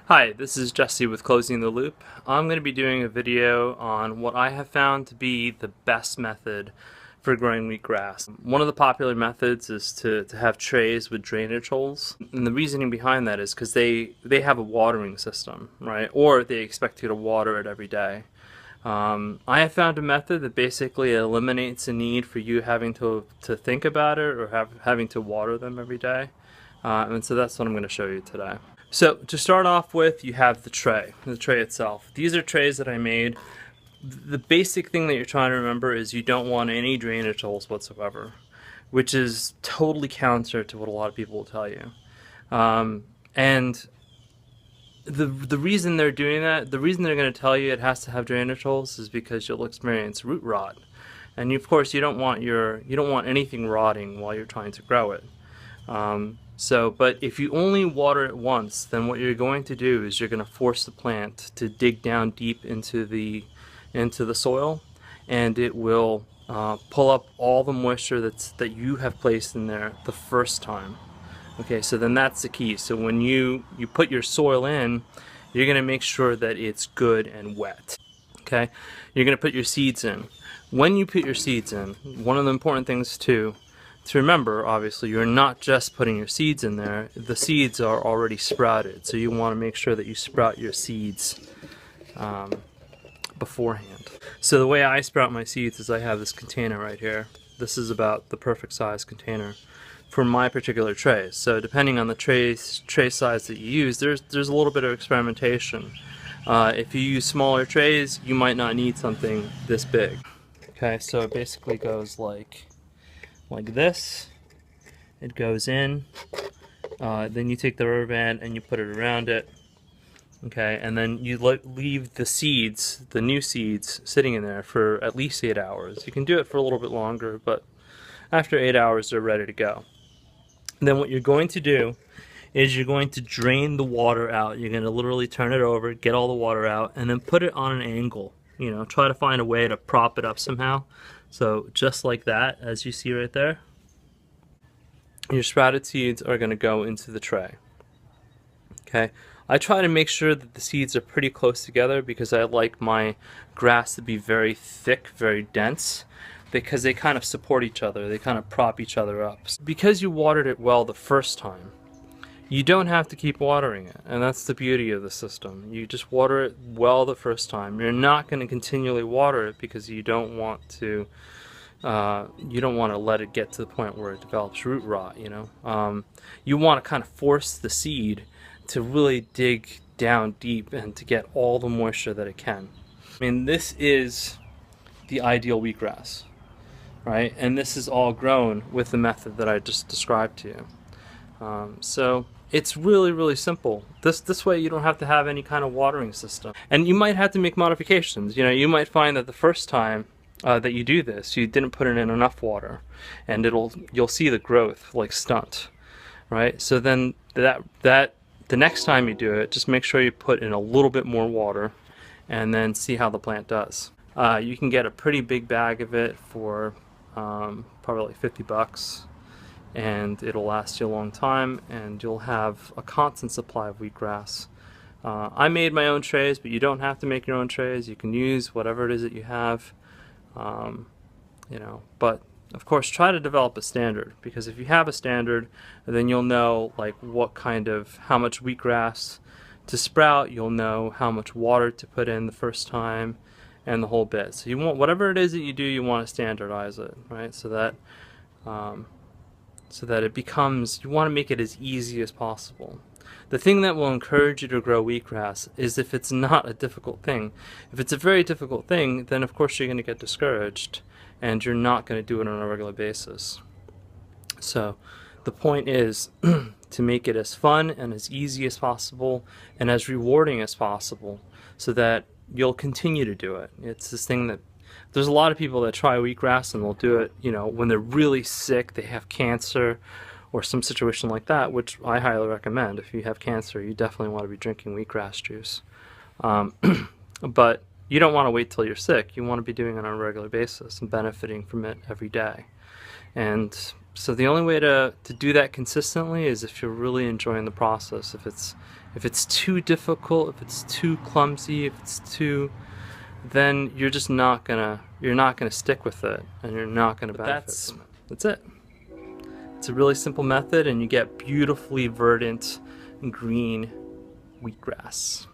Hi, this is Jesse with Closing the Loop. I'm going to be doing a video on what I have found to be the best method for growing wheatgrass. One of the popular methods is to have trays with drainage holes. And the reasoning behind that is because they have a watering system, right? Or they expect you to water it every day. I have found a method that basically eliminates the need for you having to think about it or having to water them every day. And so that's what I'm going to show you today. So to start off with, you have the tray itself. These are trays that I made. The basic thing that you're trying to remember is you don't want any drainage holes whatsoever, which is totally counter to what a lot of people will tell you. And the reason they're doing that, the reason they're going to tell you it has to have drainage holes is because you'll experience root rot. And of course you don't want anything rotting while you're trying to grow it. But if you only water it once, then what you're going to do is you're going to force the plant to dig down deep into the soil, and it will pull up all the moisture that you have placed in there the first time. Okay, so then that's the key. So when you put your soil in, you're going to make sure that it's good and wet. Okay, you're going to put your seeds in. When you put your seeds in, one of the important things to remember, obviously, you're not just putting your seeds in there. The seeds are already sprouted, so you want to make sure that you sprout your seeds beforehand. So the way I sprout my seeds is I have this container right here. This is about the perfect size container for my particular trays. So depending on the tray size that you use, there's a little bit of experimentation. If you use smaller trays, you might not need something this big. Okay, so it basically goes like this. It goes in, then you take the rubber band and you put it around it, okay, and then you leave the seeds, the new seeds, sitting in there for at least 8 hours. You can do it for a little bit longer, but after 8 hours they're ready to go. And then what you're going to do is you're going to drain the water out. You're going to literally turn it over, get all the water out, and then put it on an angle. You know, try to find a way to prop it up somehow. So just like that, as you see right there, your sprouted seeds are going to go into the tray. Okay, I try to make sure that the seeds are pretty close together because I like my grass to be very thick, very dense, because they kind of support each other, they kind of prop each other up. Because you watered it well the first time, you don't have to keep watering it, and that's the beauty of the system. You just water it well the first time. You're not going to continually water it because you don't want to let it get to the point where it develops root rot, you know. You want to kind of force the seed to really dig down deep and to get all the moisture that it can. I mean, this is the ideal wheatgrass, right? And this is all grown with the method that I just described to you. So it's really simple. This way you don't have to have any kind of watering system. And you might have to make modifications. You know, you might find that the first time that you do this, you didn't put in enough water, and you'll see the growth like stunt, right? So then the next time you do it, just make sure you put in a little bit more water, and then see how the plant does. You can get a pretty big bag of it for probably like 50 bucks. And it'll last you a long time, and you'll have a constant supply of wheatgrass. I made my own trays, but you don't have to make your own trays. You can use whatever it is that you have, you know. But of course, try to develop a standard, because if you have a standard, then you'll know like how much wheatgrass to sprout. You'll know how much water to put in the first time, and the whole bit. So you want whatever it is that you do, you want to standardize it, right? So that it becomes, you want to make it as easy as possible. The thing that will encourage you to grow wheatgrass is if it's not a difficult thing. If it's a very difficult thing, then of course you're going to get discouraged, and you're not going to do it on a regular basis. So the point is to make it as fun and as easy as possible and as rewarding as possible, so that you'll continue to do it. It's this thing that there's a lot of people that try wheatgrass and they'll do it, you know, when they're really sick, they have cancer or some situation like that, which I highly recommend. If you have cancer, you definitely want to be drinking wheatgrass juice. But you don't want to wait till you're sick. You want to be doing it on a regular basis and benefiting from it every day. And so the only way to do that consistently is if you're really enjoying the process, if If it's too difficult, if it's too clumsy, if it's too, then you're just not gonna stick with it, and you're not gonna benefit from it. That's it. It's a really simple method, and you get beautifully verdant green wheatgrass.